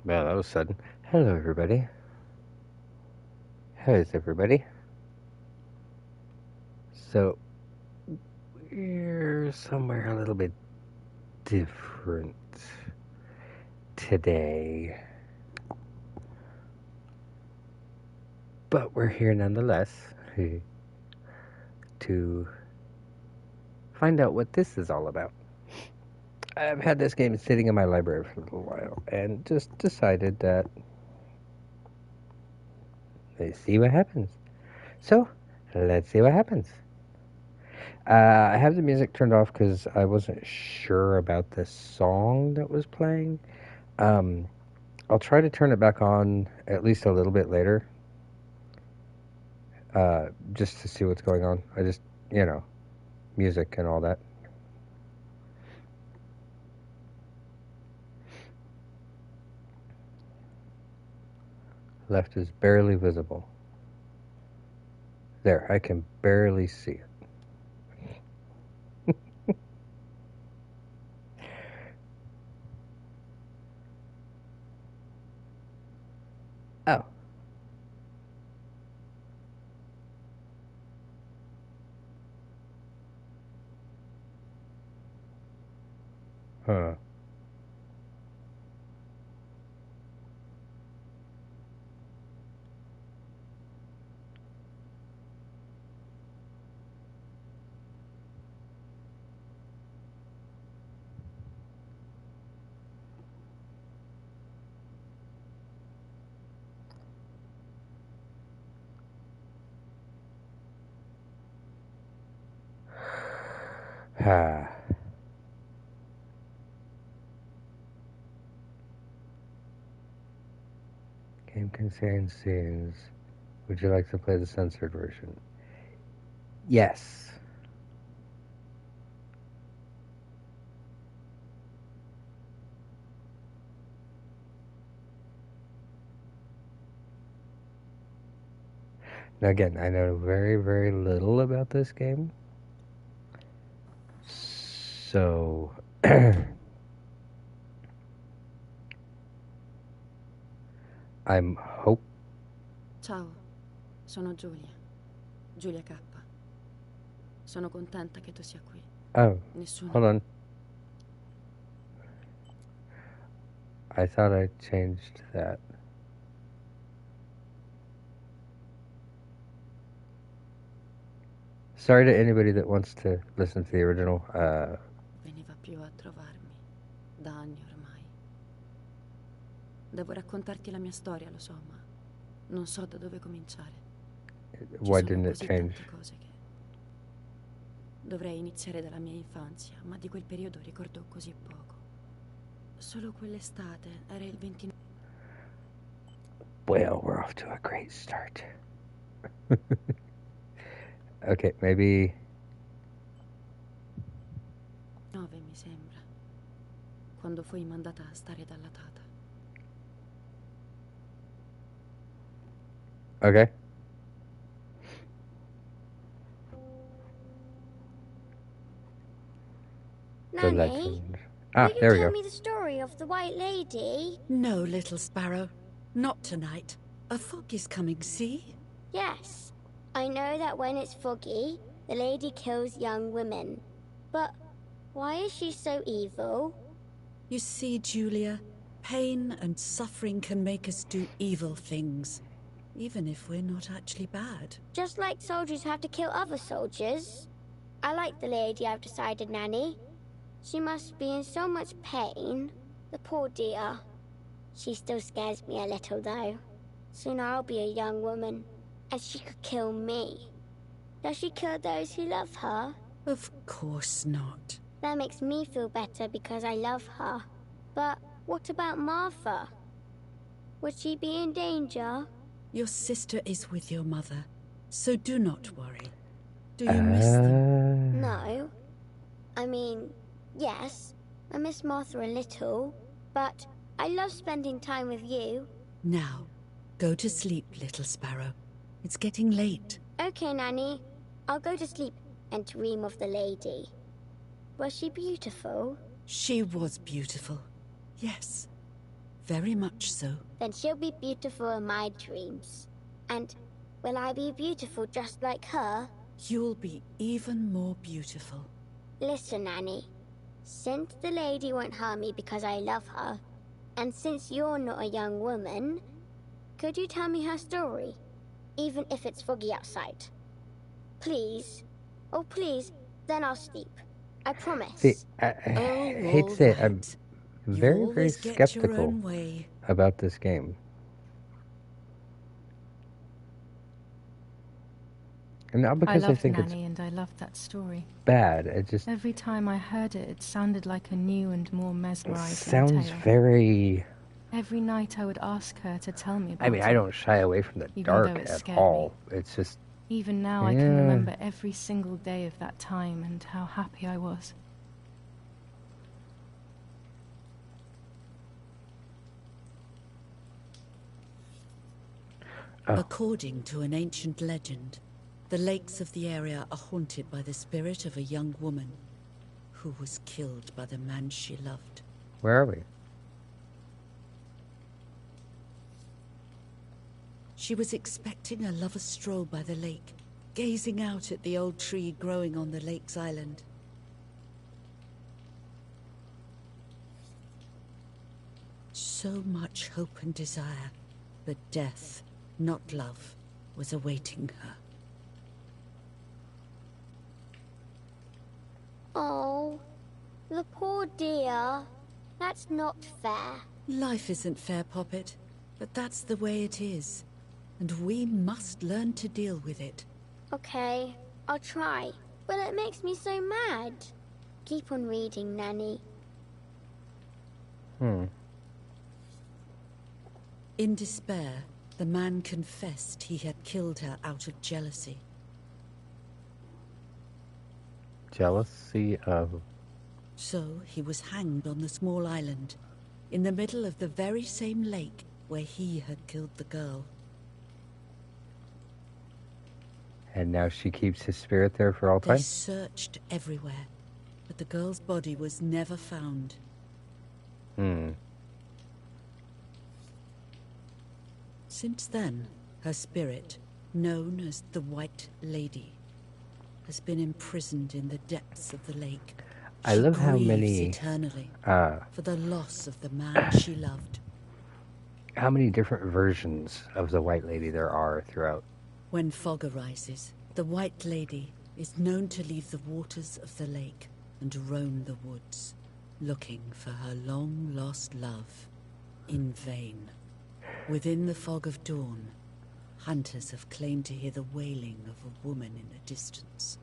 Well, that was sudden. Hello, everybody. How is everybody? So, we're somewhere a little bit different today. But we're here nonetheless to find out what this is all about. I've had this game sitting in my library for a little while and just decided that let's see what happens. So, let's see what happens. I have the music turned off because I wasn't sure about the song that was playing. I'll try to turn it back on at least a little bit later, just to see what's going on. I just, music and all that. Left is barely visible. There, I can barely see it. Oh. Huh. Ah. Game contains scenes. Would you like to play the censored version? Yes. Now again, I know very, very little about this game. So I'm hope. Ciao, sono Giulia. Giulia K. Sono contenta che tu sia qui. Oh, Nessuno. hold on. I thought I changed that. Sorry to anybody that wants to listen to the original. Veniva più a trovarmi da anni ormai. Devo raccontarti la mia storia, lo so, ma non so da dove cominciare. Why Ci sono didn't it così change? tante cose che dovrei iniziare dalla mia infanzia, ma di quel periodo ricordo così poco. Solo quell'estate, era il 29. Well, we're off to a great start. Okay, maybe. 9 mi sembra, quando fui mandata a stare dalla tata. Okay. The Nanny, legend. Ah, will you there we tell go. me the story of the White Lady? No, little sparrow. Not tonight. A fog is coming, see? Yes. I know that when it's foggy, the lady kills young women. But why is she so evil? You see, Julia, pain and suffering can make us do evil things, even if we're not actually bad. Just like soldiers have to kill other soldiers. I like the lady, I've decided, Nanny. She must be in so much pain. The poor dear. She still scares me a little, though. Soon I'll be a young woman, and she could kill me. Does she kill those who love her? Of course not. That makes me feel better because I love her. But what about Martha? Would she be in danger? Your sister is with your mother, so do not worry. Do you miss them? No. I mean, yes, I miss Martha a little, but I love spending time with you. Now, go to sleep, little sparrow. It's getting late. Okay, Nanny. I'll go to sleep and dream of the lady. Was she beautiful? She was beautiful. Yes. Very much so. Then she'll be beautiful in my dreams. And will I be beautiful just like her? You'll be even more beautiful. Listen, Nanny. Since the lady won't harm me because I love her, and since you're not a young woman, could you tell me her story? Even if it's foggy outside. Please. Oh, please. Then I'll sleep. I promise. See, I hate to say it, I'm very, very skeptical about this game. And not because I think Nanny, it's and I loved that story. bad. It just Every time I heard it, it sounded like a new and more mesmerizing sounds tale. very... Every night I would ask her to tell me about I mean, it. I don't shy away from the Even dark though it at scared all. me. It's just... Even now I can remember every single day of that time and how happy I was. According to an ancient legend, the lakes of the area are haunted by the spirit of a young woman who was killed by the man she loved. Where are we? She was expecting a lover's stroll by the lake, gazing out at the old tree growing on the lake's island. So much hope and desire, but death, not love, was awaiting her. Oh, the poor dear. That's not fair. Life isn't fair, Poppet, but that's the way it is. And we must learn to deal with it. Okay, I'll try. But it makes me so mad. Keep on reading, Nanny. In despair, the man confessed he had killed her out of jealousy. Jealousy of... So he was hanged on the small island, in the middle of the very same lake where he had killed the girl. And now she keeps his spirit there for all time? They searched everywhere, but the girl's body was never found. Since then, her spirit, known as the White Lady, has been imprisoned in the depths of the lake. I love how many... eternally for the loss of the man she loved. How many different versions of the White Lady there are throughout. When fog arises, the White Lady is known to leave the waters of the lake and roam the woods, looking for her long-lost love, in vain. Within the fog of dawn, hunters have claimed to hear the wailing of a woman in the distance.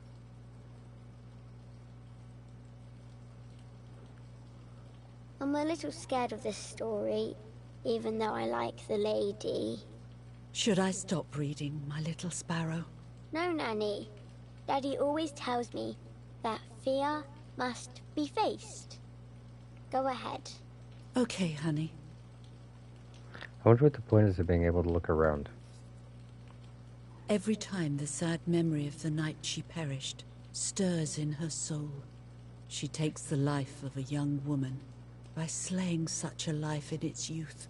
I'm a little scared of this story, even though I like the lady. Should I stop reading, my little sparrow? No, Nanny. Daddy always tells me that fear must be faced. Go ahead. Okay, honey. I wonder what the point is of being able to look around. Every time the sad memory of the night she perished stirs in her soul, she takes the life of a young woman by slaying such a life in its youth,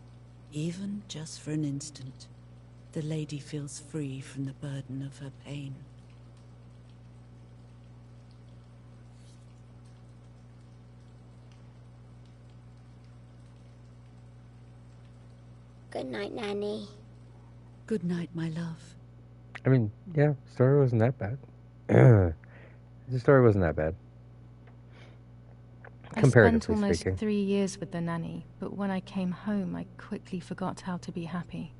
even just for an instant. The lady feels free from the burden of her pain. Good night, Nanny. Good night, my love. I mean, yeah, the story wasn't that bad. The story wasn't that bad. I spent almost 3 years with the nanny, but when I came home, I quickly forgot how to be happy.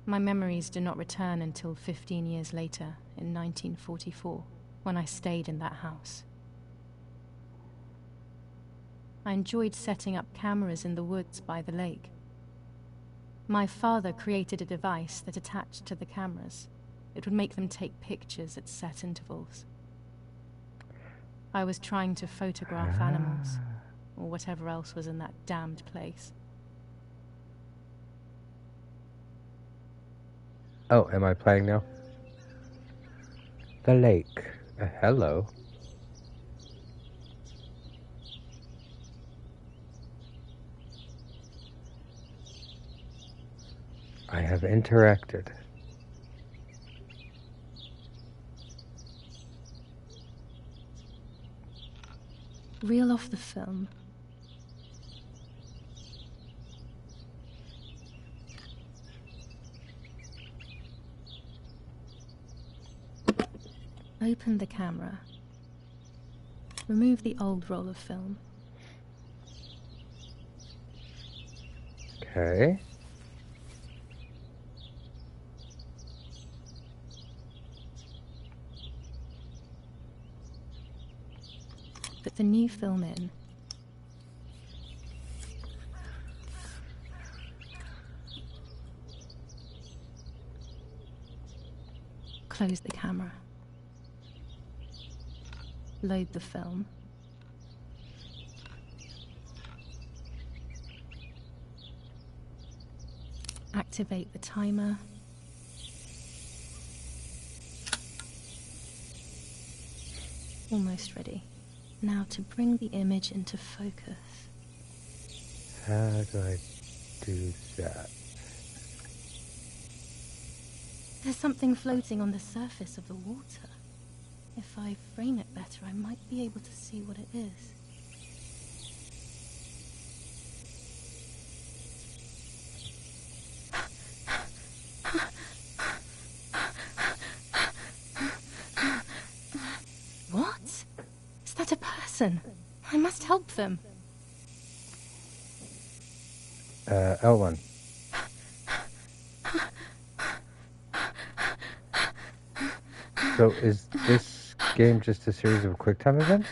My memories do not return until 15 years later, in 1944, when I stayed in that house. I enjoyed setting up cameras in the woods by the lake. My father created a device that attached to the cameras. It would make them take pictures at set intervals. I was trying to photograph animals, or whatever else was in that damned place. Oh, am I playing now? The lake. Hello. I have interacted. Reel off the film. Open the camera. Remove the old roll of film. Okay. Put the new film in. Close the camera. Load the film. Activate the timer. Almost ready. Now to bring the image into focus. How do I do that? There's something floating on the surface of the water. If I frame it better, I might be able to see what it is. What? Is that a person? I must help them. L1. So is this game just a series of QuickTime events?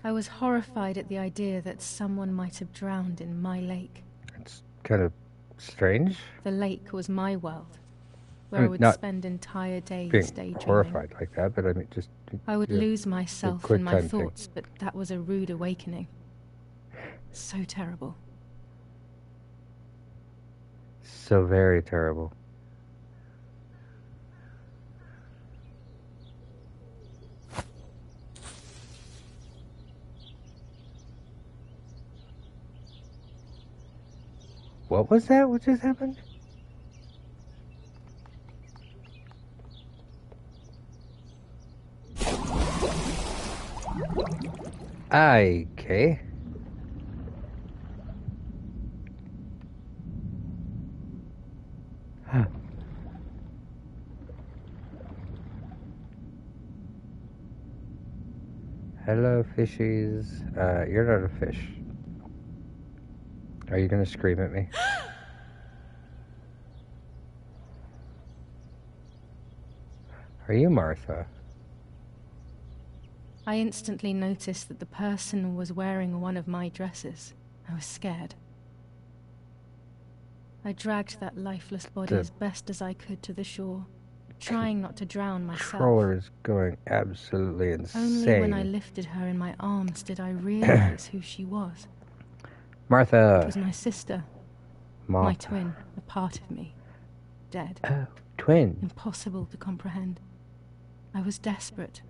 I was horrified at the idea that someone might have drowned in my lake. It's kind of strange. The lake was my world, where I mean, would not spend entire days Being daydreaming. horrified like that, but I mean, just I would you know, lose myself quick in my time thing. thoughts, but that was a rude awakening. So terrible. so very terrible. What was that? What just happened? Okay. Huh. Hello, fishies. You're not a fish. Are you gonna scream at me? Are you Martha? I instantly noticed that the person was wearing one of my dresses. I was scared. I dragged that lifeless body as best as I could to the shore, trying not to drown myself. Controller is going absolutely insane. Only when I lifted her in my arms did I realize who she was. Martha. It was my sister, Martha. my twin, a part of me, dead. Oh, twin. Impossible to comprehend. I was desperate.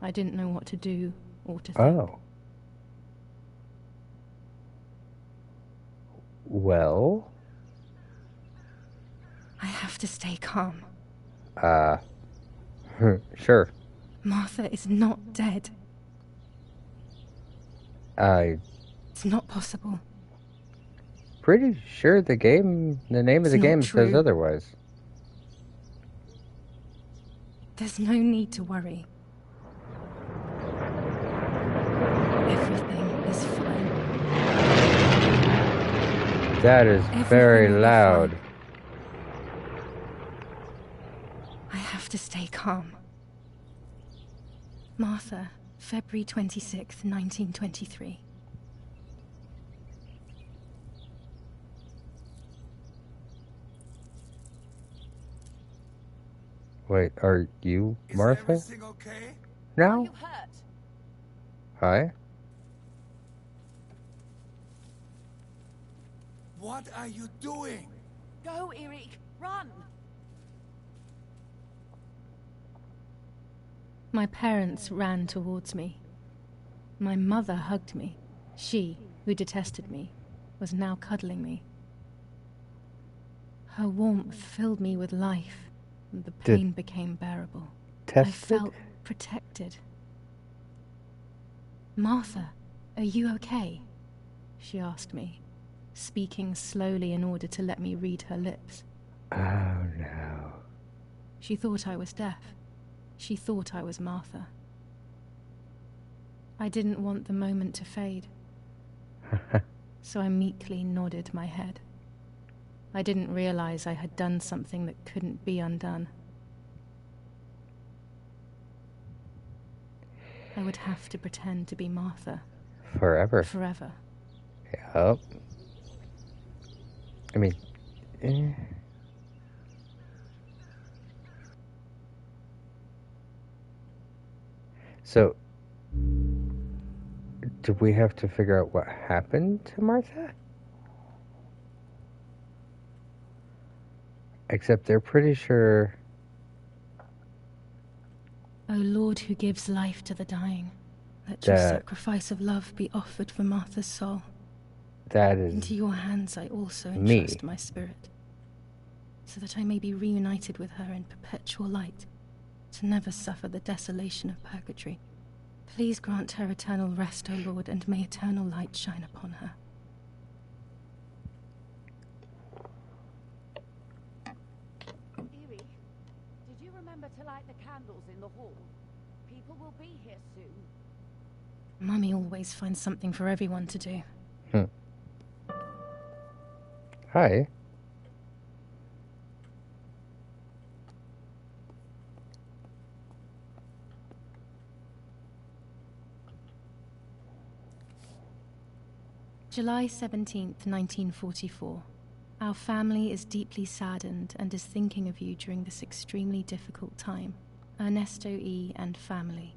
I didn't know what to do or to think. Oh. Well. I have to stay calm. Sure. Martha is not dead. It's not possible. Pretty sure the name of the It's game not says true. otherwise. There's no need to worry. Everything is fine. That is very Everything will be loud. fine. I have to stay calm. Martha, February 26th, 1923. Wait, are you Martha? Everything okay? No. You hurt? Hi. What are you doing? Go, Eric, run! My parents ran towards me. My mother hugged me. She, who detested me, was now cuddling me. Her warmth filled me with life, and the pain became bearable. I Tested? felt protected. "Martha, are you okay?" she asked me, speaking slowly in order to let me read her lips. Oh no. She thought I was deaf. She thought I was Martha. I didn't want the moment to fade, so I meekly nodded my head. I didn't realize I had done something that couldn't be undone. I would have to pretend to be Martha. Forever. Forever. Yep. I mean, So, do we have to figure out what happened to Martha? Except they're pretty sure. O Lord, who gives life to the dying, let your sacrifice of love be offered for Martha's soul. That is Into your hands I also me. entrust my spirit, so that I may be reunited with her in perpetual light, to never suffer the desolation of purgatory. Please grant her eternal rest, O Lord, and may eternal light shine upon her. Eerie, did you remember to light the candles in the hall? People will be here soon. Mummy always finds something for everyone to do. Hi. July 17th, 1944. Our family is deeply saddened and is thinking of you during this extremely difficult time. Ernesto E. and family.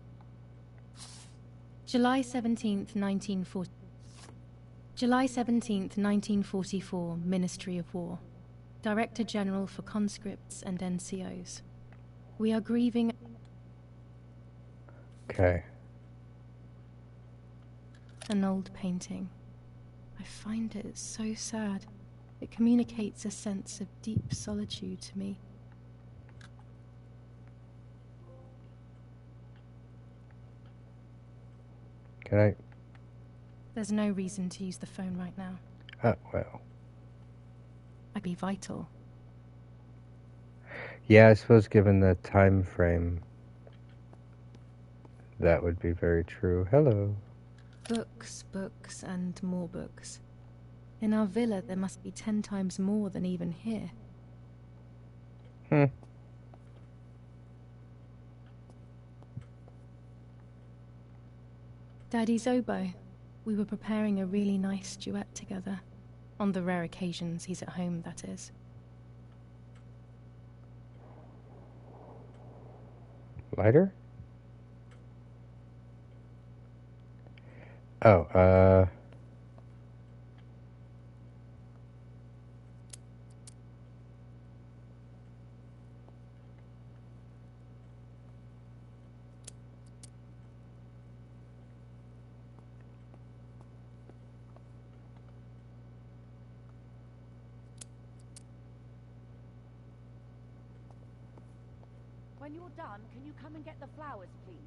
July 17th, 1940. July 17th, 1944, Ministry of War. Director General for Conscripts and NCOs. We are grieving... Okay. An old painting. I find it so sad. It communicates a sense of deep solitude to me. Can I? There's no reason to use the phone right now. Oh, well. I'd be vital. Yeah, I suppose given the time frame, that would be very true. Hello. Books, books, and more books. In our villa, there must be 10 times more than even here. Daddy's oboe. We were preparing a really nice duet together. On the rare occasions he's at home, that is. Lighter? Oh, When you're done, can you come and get the flowers, please?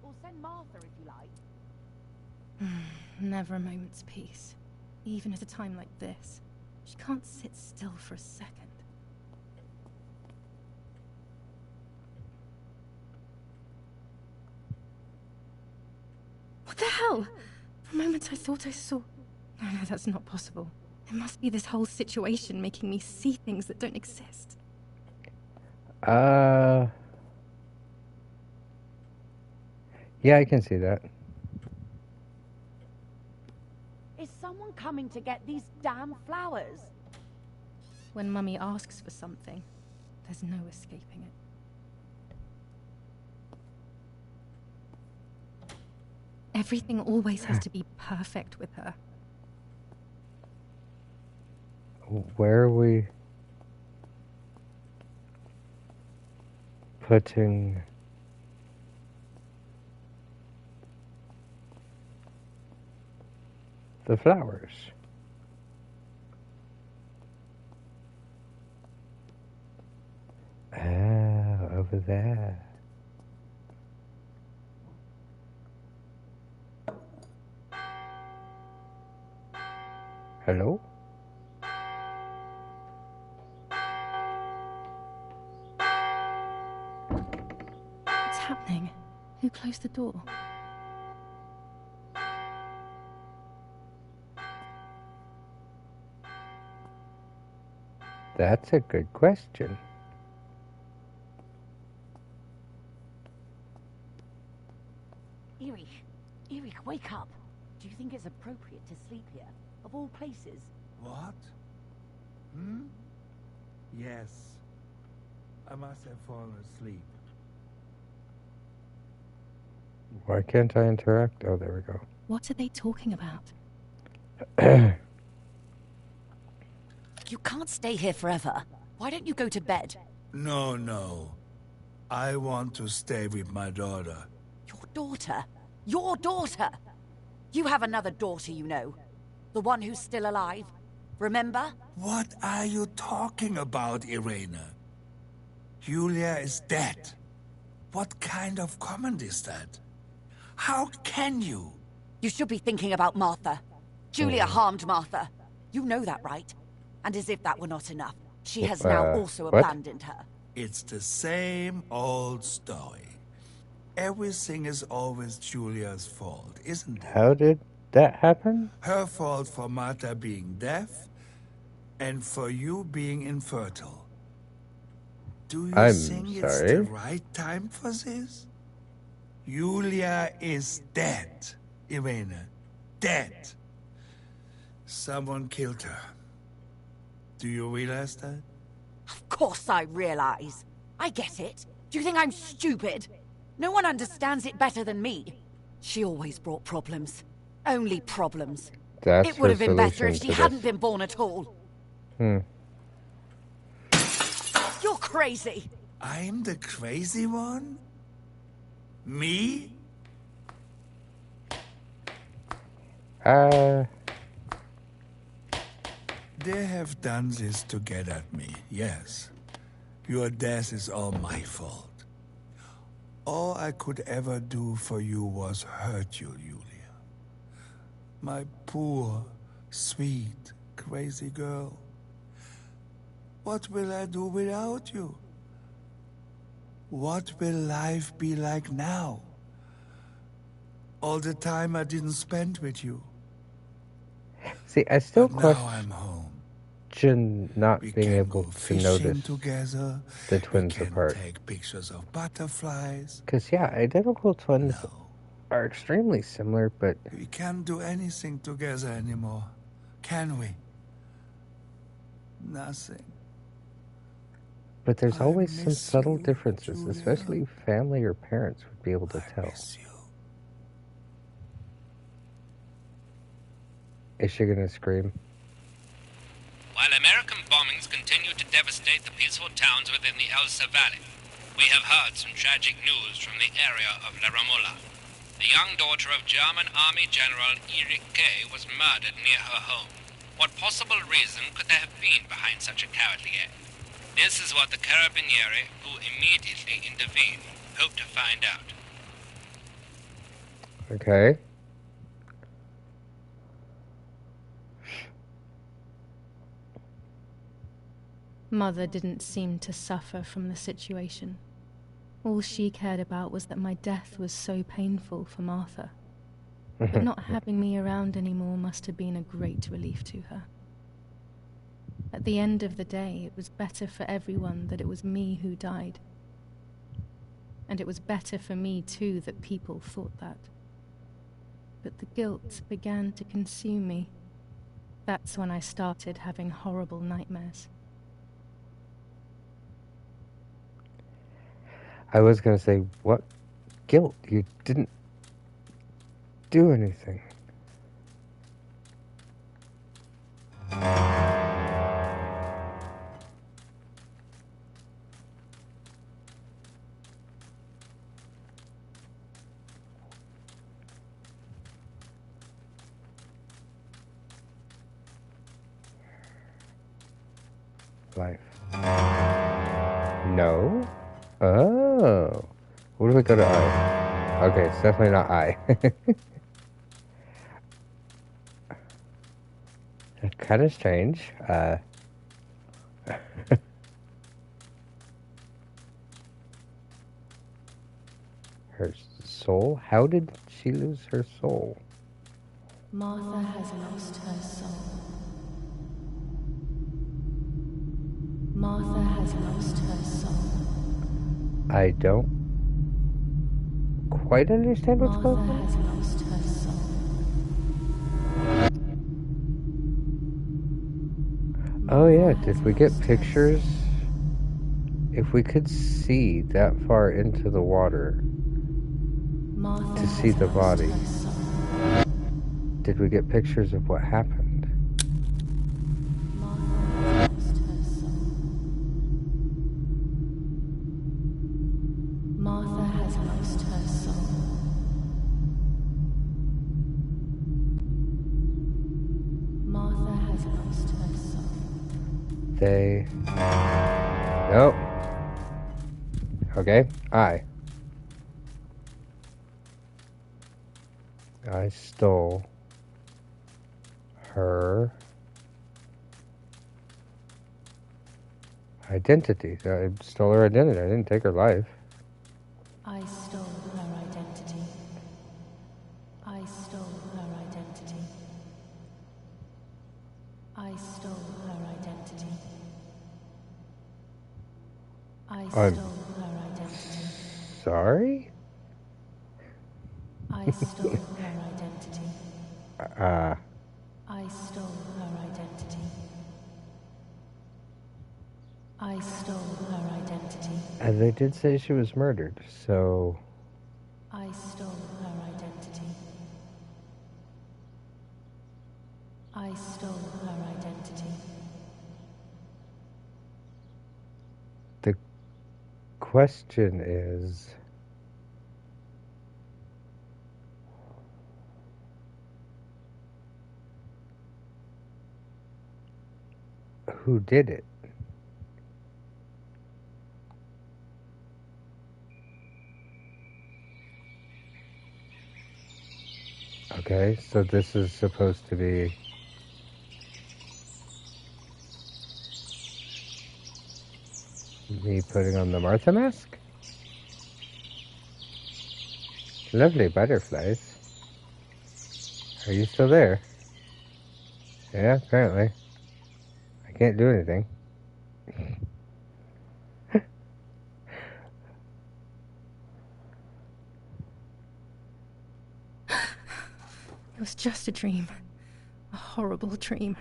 Or send Martha if you like. Never a moment's peace. Even at a time like this. She can't sit still for a second. What the hell? For a moment I thought I saw... No, that's not possible. It must be this whole situation making me see things that don't exist. Yeah, I can see that. Is someone coming to get these damn flowers? When Mummy asks for something, there's no escaping it. Everything always has to be perfect with her. Where are we putting the flowers? over there. Hello? What's happening? Who closed the door? That's a good question. Erich, wake up. Do you think it's appropriate to sleep here, of all places? What? Hmm? Yes. I must have fallen asleep. Why can't I interact? Oh, there we go. What are they talking about? You can't stay here forever. Why don't you go to bed? No. I want to stay with my daughter. Your daughter? Your daughter? You have another daughter, you know. The one who's still alive. Remember? What are you talking about, Irena? Julia is dead. What kind of comment is that? How can you? You should be thinking about Martha. Julia harmed Martha. You know that, right? And as if that were not enough, she has now also what? abandoned her. It's the same old story. Everything is always Julia's fault, isn't it? How did that happen? Her fault for Martha being deaf, and for you being infertile. Do you I'm think it's sorry? the right time for this? Julia is dead, Irena. Dead. Someone killed her. Do you realize that? Of course I realize. I get it. Do you think I'm stupid? No one understands it better than me. She always brought problems. Only problems. That's It would have her been better if solution she to hadn't this. been born at all. You're crazy. I'm the crazy one? Me? They have done this to get at me, yes. Your death is all my fault. All I could ever do for you was hurt you, Julia. My poor, sweet, crazy girl. What will I do without you? What will life be like now? All the time I didn't spend with you. See, I still But now I'm question home. not We being can able go to fishing notice together. the twins we can apart. take pictures of butterflies. Because, yeah, identical twins No, are extremely similar, but we can't do anything together anymore, can we? Nothing. there's I always some miss subtle you, differences, Julia. especially family or parents would be able to tell. Miss you. Is she gonna scream? While American bombings continue to devastate the peaceful towns within the Elsa Valley, we have heard some tragic news from the area of La Ramola. The young daughter of German Army General Erich Kay was murdered near her home. What possible reason could there have been behind such a cowardly act? This is what the Carabinieri, who immediately intervened, hope to find out. Okay. Mother didn't seem to suffer from the situation. All she cared about was that my death was so painful for Martha. But not having me around anymore must have been a great relief to her. At the end of the day, it was better for everyone that it was me who died. And it was better for me, too, that people thought that. But the guilt began to consume me. That's when I started having horrible nightmares. I was gonna say, what guilt? You didn't do anything. Life. No? Oh. Oh. What if we go to I? Okay, it's definitely not I. Kind of strange. Her soul? How did she lose her soul? Martha has lost her soul. Martha has lost her soul. I don't quite understand what's going on. Martha has lost her soul. Oh yeah, did we get pictures? If we could see that far into the water Martha to see the body, her soul. did we get pictures of what happened? Martha has lost her soul. Martha has lost her soul. Martha has lost her soul. They... Nope. Okay, I stole her identity. I stole her identity. I didn't take her life. I stole her identity. I stole her identity. I stole her identity. I I'm stole her identity. sorry? I stole her identity. I stole her identity. I stole her identity. They did say she was murdered, so... I stole her identity. I stole her identity. The question is... who did it? Okay, so this is supposed to be... me putting on the Martha mask? Lovely butterflies. Are you still there? Yeah, apparently. I can't do anything. It was just a dream. A horrible dream.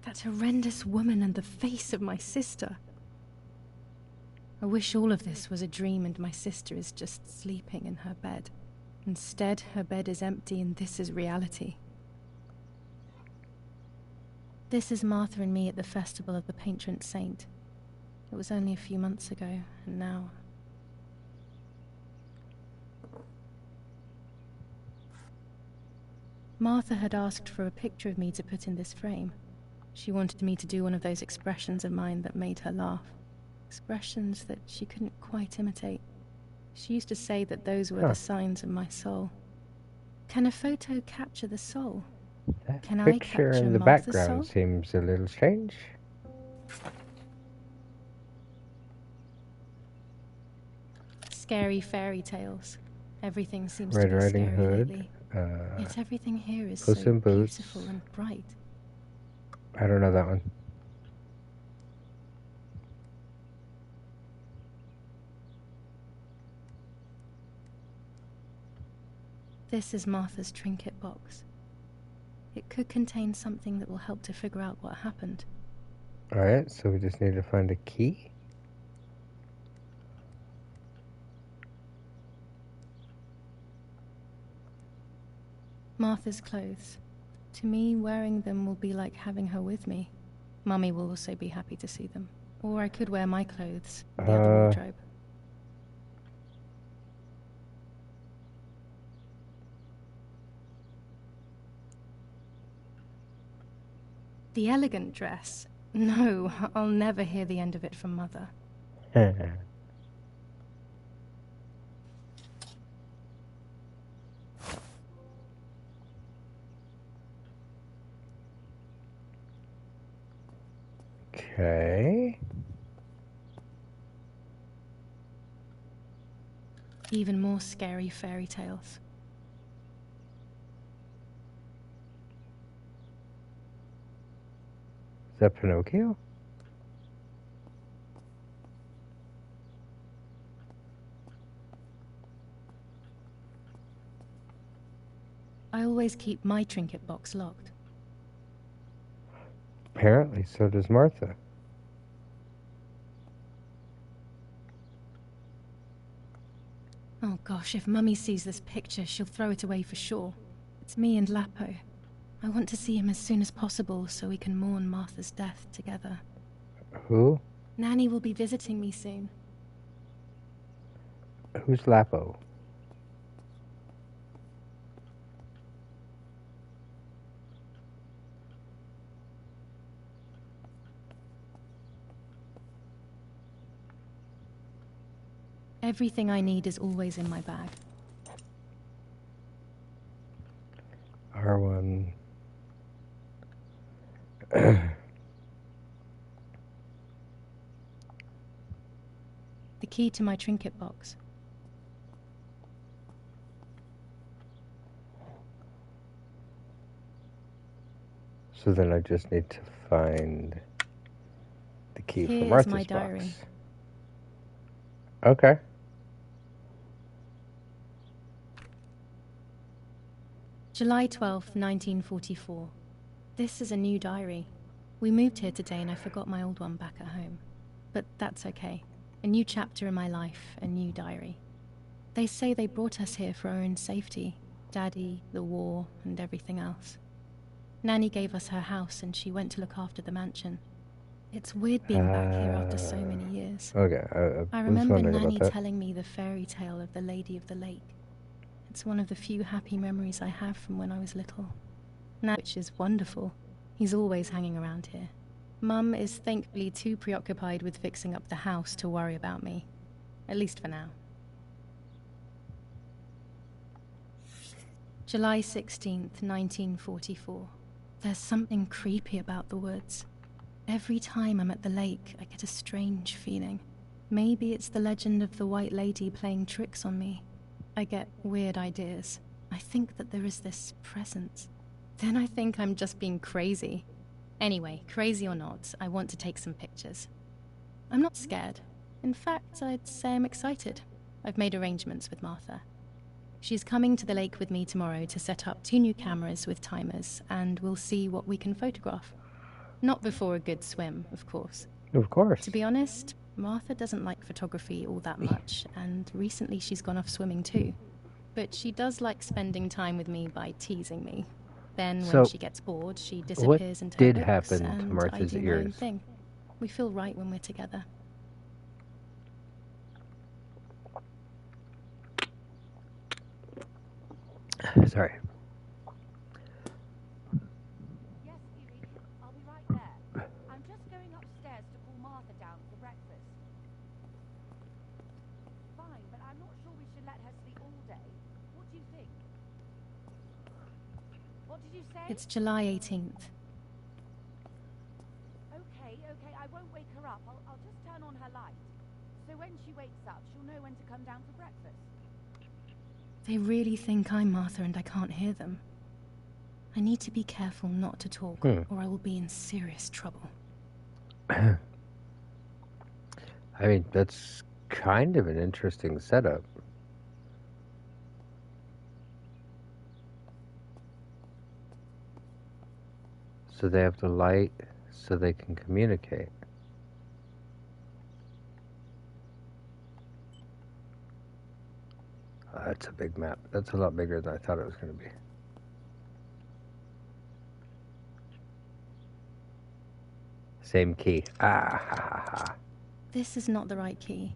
That horrendous woman and the face of my sister. I wish all of this was a dream and my sister is just sleeping in her bed. Instead, her bed is empty and this is reality. This is Martha and me at the festival of the patron saint. It was only a few months ago, and now... Martha had asked for a picture of me to put in this frame. She wanted me to do one of those expressions of mine that made her laugh. Expressions that she couldn't quite imitate. She used to say that those were the signs of my soul. Can a photo capture the soul? That Can I picture capture in the Martha's background soul? seems a little strange. Scary fairy tales. Everything seems Red to be Riding scary Hood. lately. Yet everything here is Puss so in Boots. beautiful and bright. I don't know that one. This is Martha's trinket box. It could contain something that will help to figure out what happened. Alright, so we just need to find a key. Martha's clothes. To me, wearing them will be like having her with me. Mummy will also be happy to see them. Or I could wear my clothes in the other wardrobe. The elegant dress? No, I'll never hear the end of it from Mother. Okay. Even more scary fairy tales. Is that Pinocchio? I always keep my trinket box locked. Apparently, so does Martha. Oh gosh, if Mummy sees this picture, she'll throw it away for sure. It's me and Lapo. I want to see him as soon as possible so we can mourn Martha's death together. Who? Nanny will be visiting me soon. Who's Lapo? Everything I need is always in my bag. R1. The key to my trinket box. So then I just need to find the key for Here's Martha's my box. diary. Okay. July 12th, 1944. This is a new diary. We moved here today and I forgot my old one back at home. But that's okay. A new chapter in my life, a new diary. They say they brought us here for our own safety. Daddy, the war, and everything else. Nanny gave us her house and she went to look after the mansion. It's weird being back here after so many years. Okay, I was remember wondering Nanny about that. telling me the fairy tale of the Lady of the Lake. It's one of the few happy memories I have from when I was little. Which is wonderful. He's always hanging around here. Mum is thankfully too preoccupied with fixing up the house to worry about me. At least for now. July 16th, 1944. There's something creepy about the woods. Every time I'm at the lake, I get a strange feeling. Maybe it's the legend of the White Lady playing tricks on me. I get weird ideas. I think that there is this presence. Then I think I'm just being crazy. Anyway, crazy or not, I want to take some pictures. I'm not scared. In fact, I'd say I'm excited. I've made arrangements with Martha. She's coming to the lake with me tomorrow to set up 2 new cameras with timers, and we'll see what we can photograph. Not before a good swim, of course. Of course. To be honest, Martha doesn't like photography all that much, and recently she's gone off swimming too. But she does like spending time with me by teasing me. Then when So, she gets bored, she disappears into her did books, happen to and Martha's I do my own ears? thing. We feel right when we're together. Sorry. Yes, Eerie, I'll be right there. I'm just going upstairs to call Martha down for breakfast. Fine, but I'm not sure we should let her sleep all day. What do you think? What did you say? It's July 18th. Okay, I won't wake her up. I'll just turn on her light. So when she wakes up, she'll know when to come down for breakfast. They really think I'm Martha and I can't hear them. I need to be careful not to talk, or I will be in serious trouble. I mean, that's kind of an interesting setup. So they have the light so they can communicate. That's a big map. That's a lot bigger than I thought it was going to be. Same key. Ah, ha, ha, ha. This is not the right key.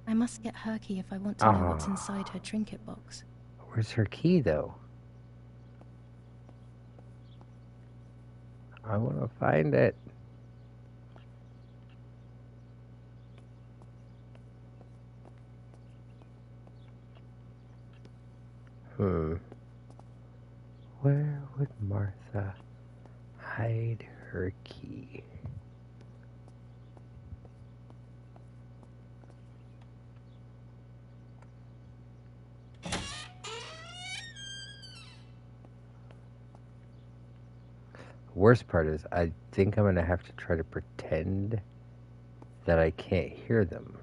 I must get her key if I want to know what's inside her trinket box. Where's her key, though? I want to find it. Where would Martha hide her key? worst part is I think I'm going to have to try to pretend that I can't hear them.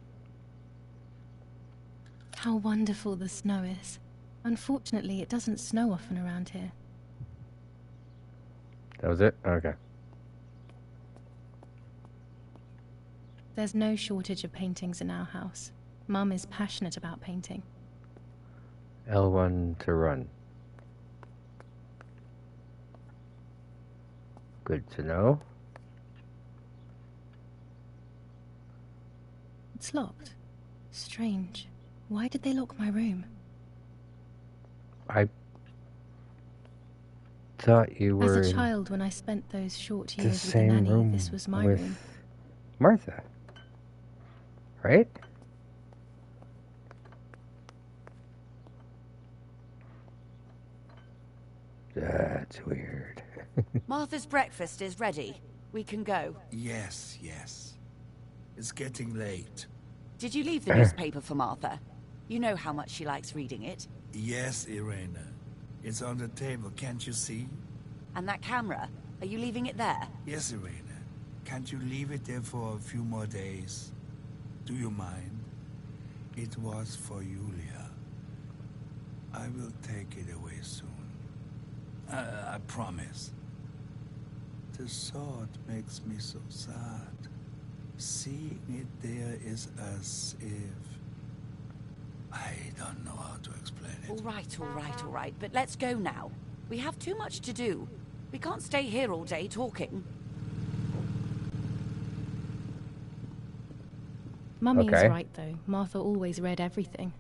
How wonderful the snow is. Unfortunately, it doesn't snow often around here. That was it? Okay. There's no shortage of paintings in our house. Mum is passionate about painting. L1 to run. Good to know. It's locked. Strange. Why did they lock my room? I thought you were As a in child, when I spent those short the years with the same nanny, room this was my with room. Martha. Right? That's weird. Martha's breakfast is ready. We can go. Yes, yes. It's getting late. Did you leave the newspaper for Martha? You know how much she likes reading it. Yes, Irena. It's on the table, can't you see? And that camera, are you leaving it there? Yes, Irena. Can't you leave it there for a few more days? Do you mind? It was for Julia. I will take it away soon. I promise. The thought makes me so sad. Seeing it there is as if... I don't know how to explain it. All right. But let's go now. We have too much to do. We can't stay here all day talking. Mummy's Okay. right, though. Martha always read everything.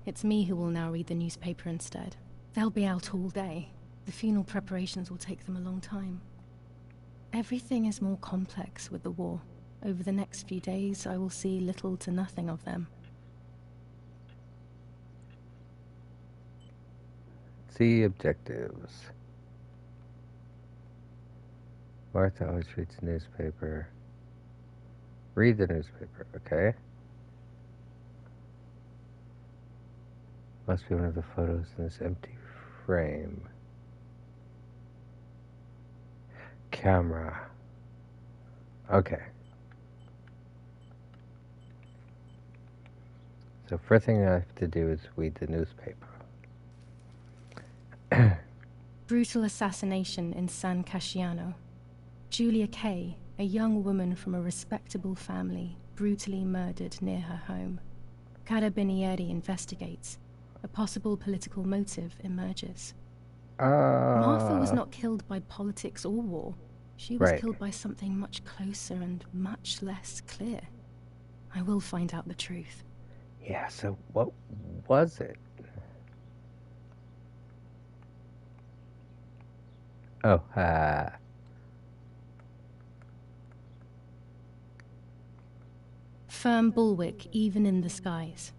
It's me who will now read the newspaper instead. They'll be out all day. The funeral preparations will take them a long time. Everything is more complex with the war. Over the next few days, I will see little to nothing of them. See objectives. Martha always reads the newspaper. Read the newspaper, okay. Must be one of the photos in this empty frame. Camera. Okay. So first thing I have to do is read the newspaper. Brutal assassination in San Casciano. Julia Kay, a young woman from a respectable family, brutally murdered near her home. Carabinieri investigates. A possible political motive emerges. Martha was not killed by politics or war. She was Right. killed by something much closer and much less clear. I will find out the truth. Yeah, so what was it? Oh, Firm bulwark even in the skies.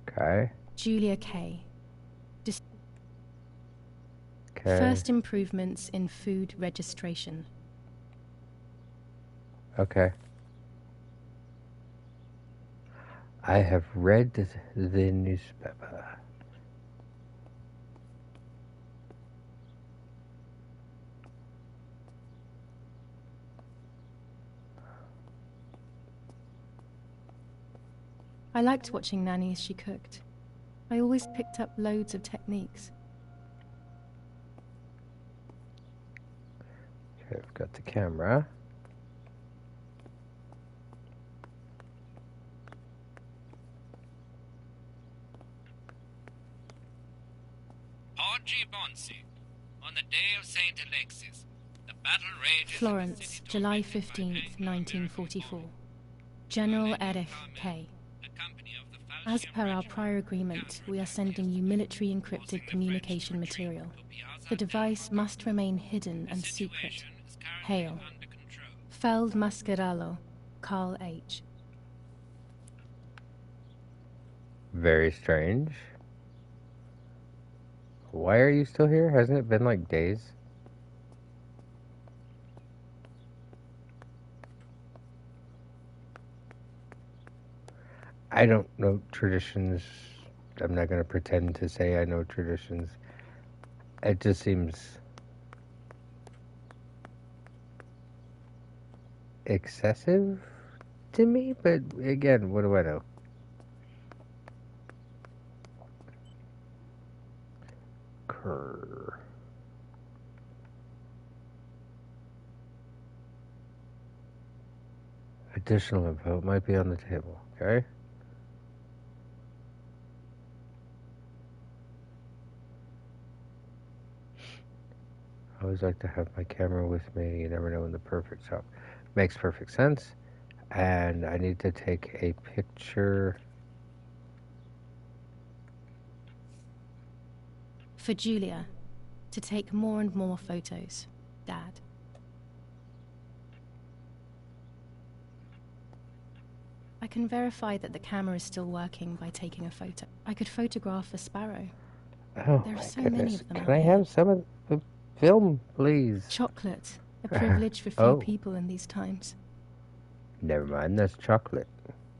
okay. Julia Kay. Okay. First improvements in food registration. Okay. I have read the newspaper. I liked watching Nanny as she cooked. I always picked up loads of techniques. Okay, I've got the camera. Oggi Bonsi, on the day of St. Alexis, the battle rages... Florence, July 15th, 1944. General Erich Kay. As per our prior agreement, we are sending you military encrypted communication material. The device must remain hidden and secret. Hail. Feld Mascherallo, Carl H. Very strange. Why are you still here? Hasn't it been like days? I don't know traditions. I'm not going to pretend to say I know traditions. It just seems excessive to me, but again, what do I know? Kerr. Additional info might be on the table, okay? I always like to have my camera with me. You never know when the perfect shot. Makes perfect sense. And I need to take a picture. For Julia, to take more and more photos, Dad. I can verify that the camera is still working by taking a photo. I could photograph a sparrow. Oh, There are my so goodness. many of them Can out I here. have some of the film, please? Chocolate, a privilege for few Oh. people in these times. Never mind, that's chocolate.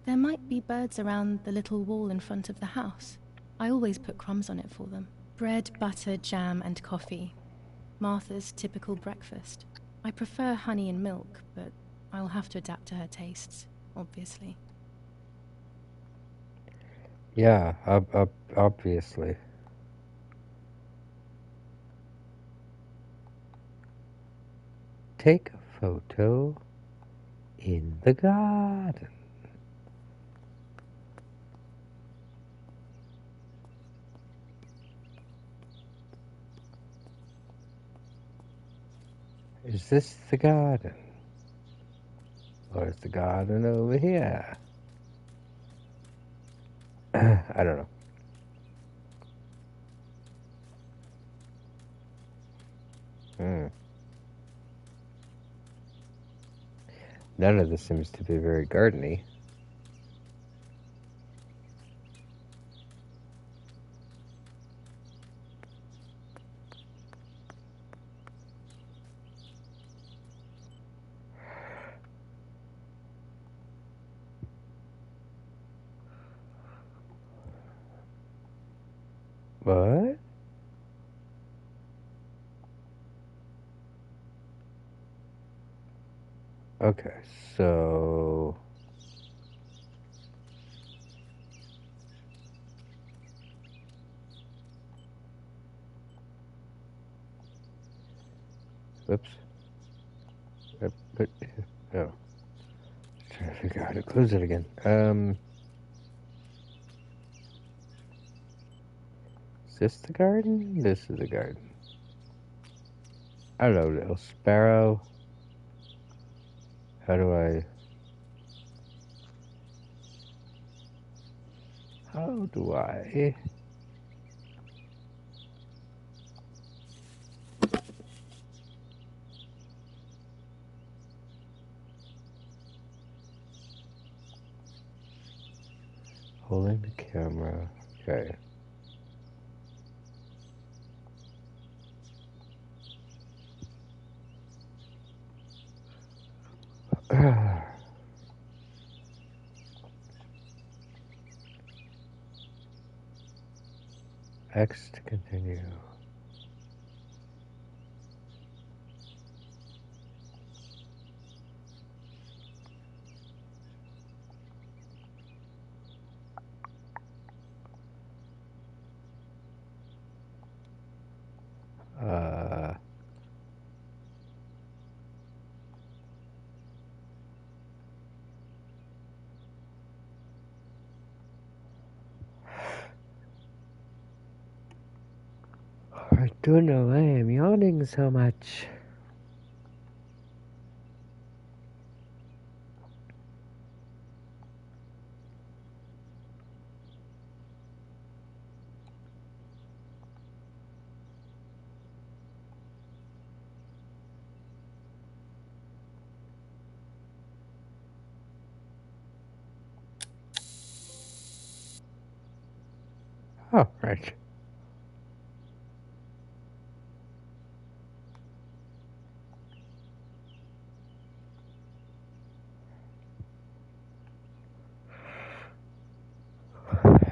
There might be birds around the little wall in front of the house. I always put crumbs on it for them. Bread, butter, jam, and coffee. Martha's typical breakfast. I prefer honey and milk, but I'll have to adapt to her tastes, obviously. Yeah, obviously. Take a photo in the garden. Is this the garden? Or is the garden over here? I don't know. None of this seems to be very gardeny. What? Okay, so... Whoops. But, oh. Trying to figure out how to close it again. Is this the garden? This is the garden. Hello, little sparrow. How do I... Holding the camera. Okay. X to continue. I don't know why I'm yawning so much. Oh, right.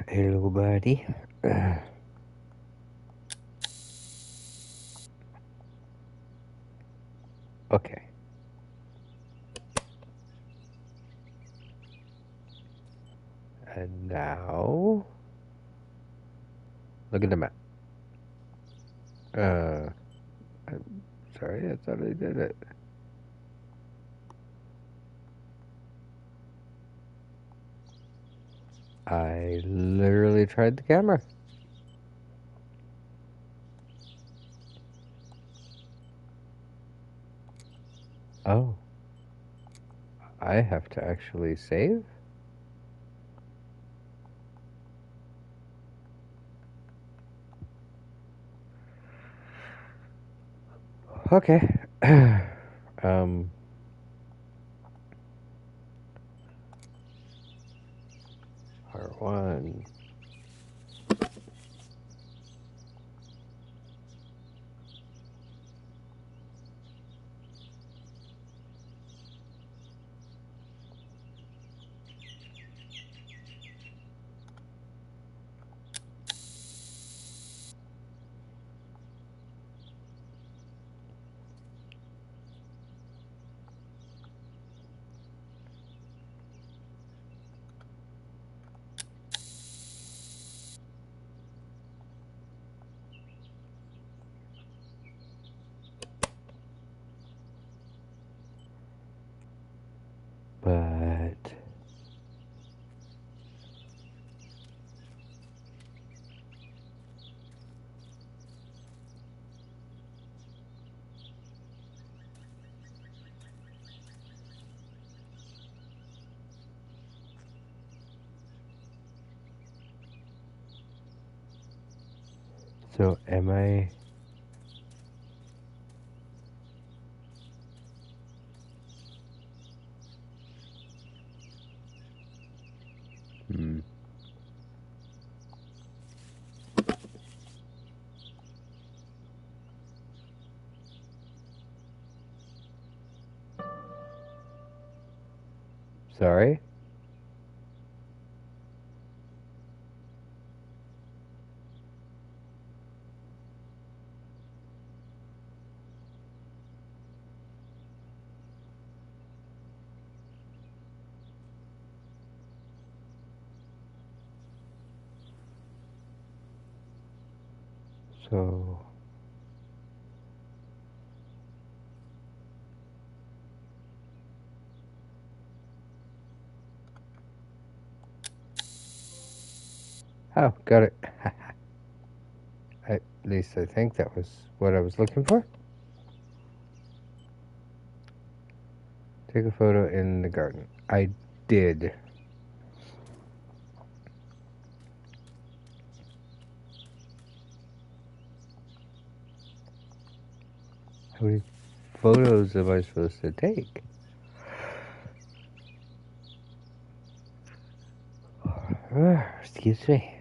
Hey, little birdie. Okay. And now, look at the map. I'm sorry, I thought I did it. I literally tried the camera. Oh. I have to actually save? Okay. R1. But so am I? Sorry? So oh, got it. At least I think that was what I was looking for. Take a photo in the garden. I did. How many photos am I supposed to take? Excuse me.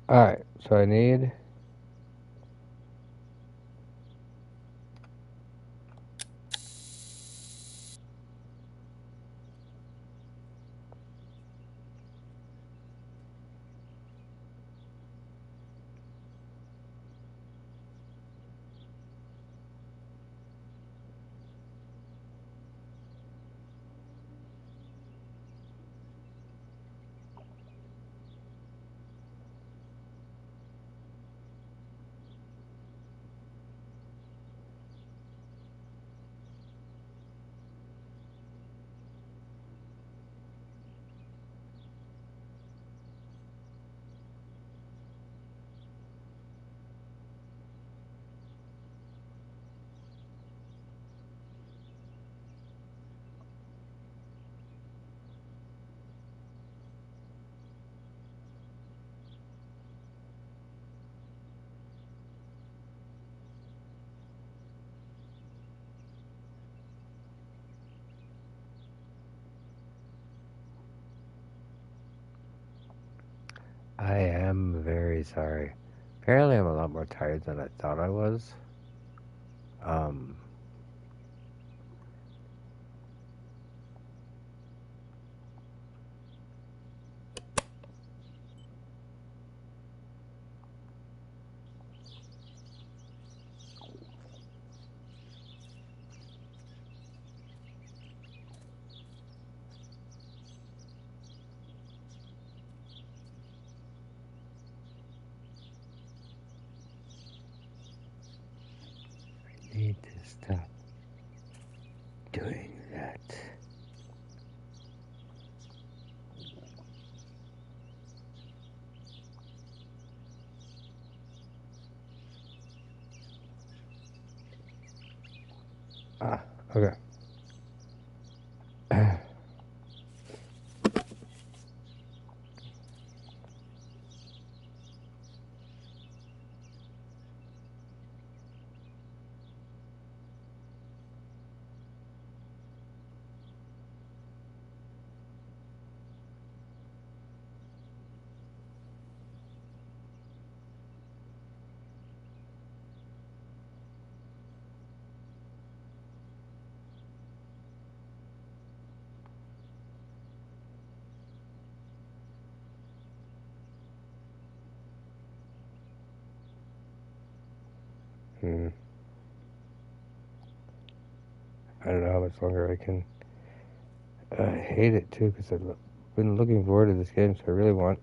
Alright, so I need I am very sorry. Apparently, I'm a lot more tired than I thought I was. Um, I need to stop doing that. Ah, okay. Hmm. I don't know how much longer I can. I hate it too because I've been looking forward to this game, so I really want.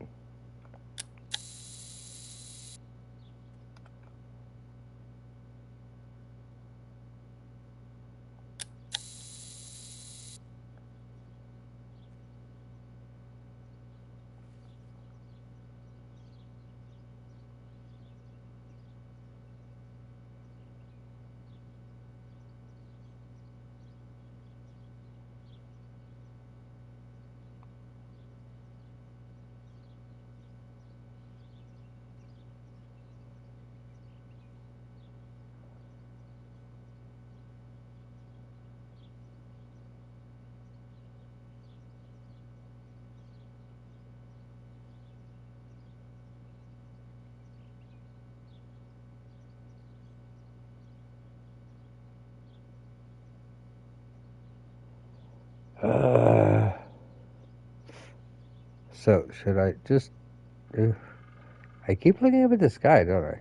So should I just? I keep looking up at the sky, don't I?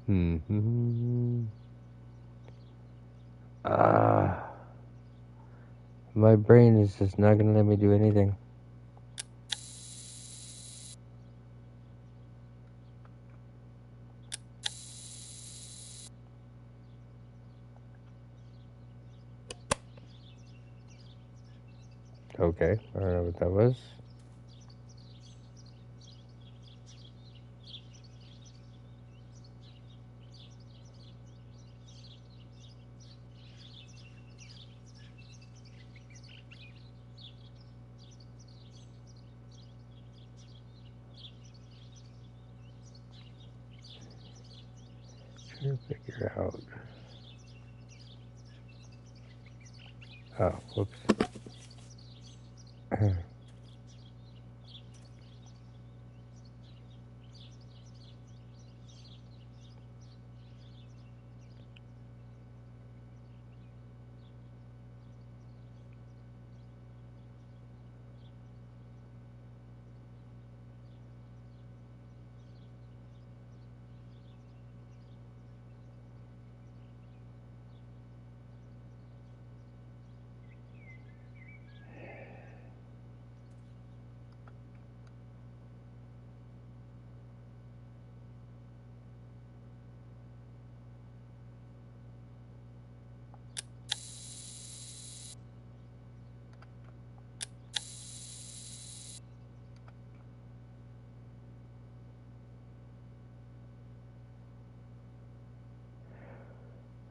Hmm. My brain is just not gonna let me do anything. Okay, I don't know what that was. Trying to figure out. Oh, whoops.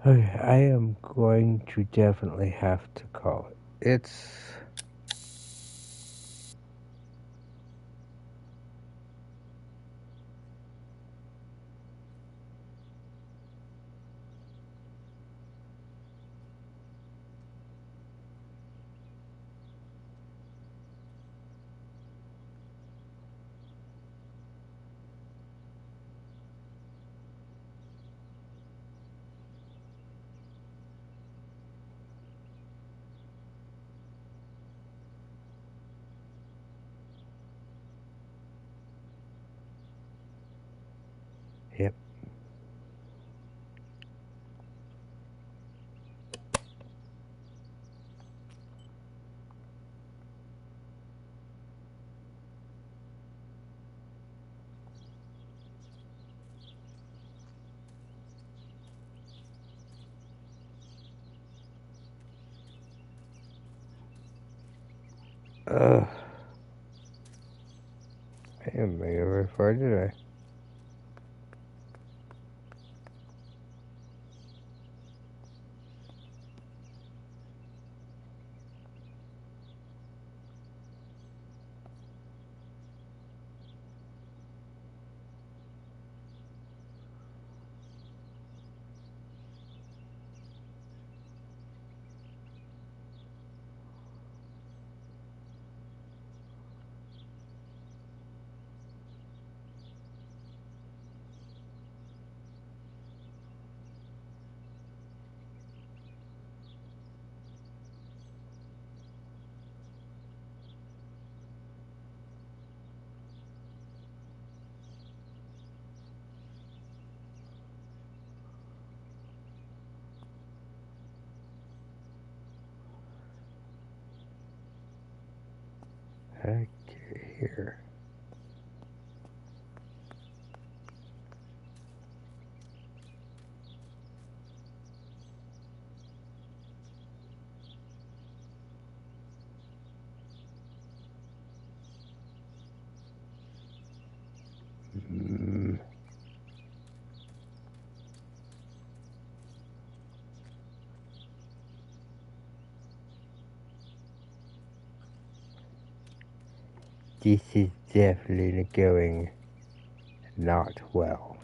Okay, I am going to definitely have to call it. It's... Yep. I didn't make it very far, did I? Okay, here. Mm. This is definitely going not well.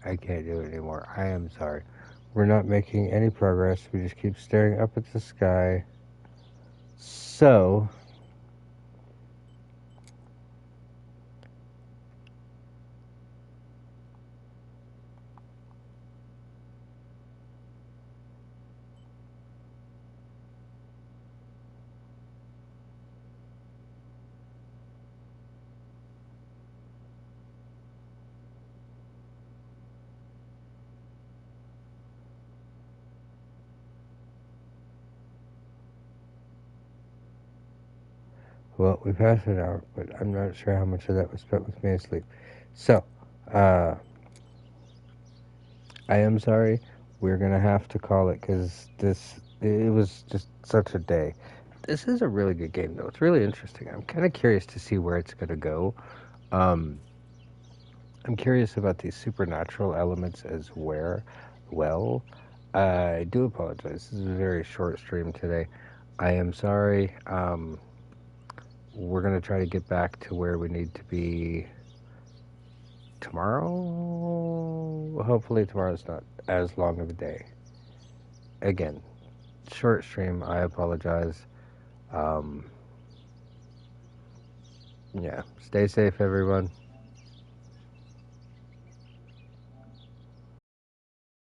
I can't do it anymore. I am sorry. We're not making any progress. We just keep staring up at the sky. So... Well, we passed an hour, but I'm not sure how much of that was spent with me asleep. So, I am sorry. We're going to have to call it because it was just such a day. This is a really good game, though. It's really interesting. I'm kind of curious to see where it's going to go. I'm curious about these supernatural elements as well. I do apologize. This is a very short stream today. I am sorry. We're going to try to get back to where we need to be tomorrow. Hopefully tomorrow's not as long of a day. Again, short stream. I apologize. Yeah. Stay safe, everyone.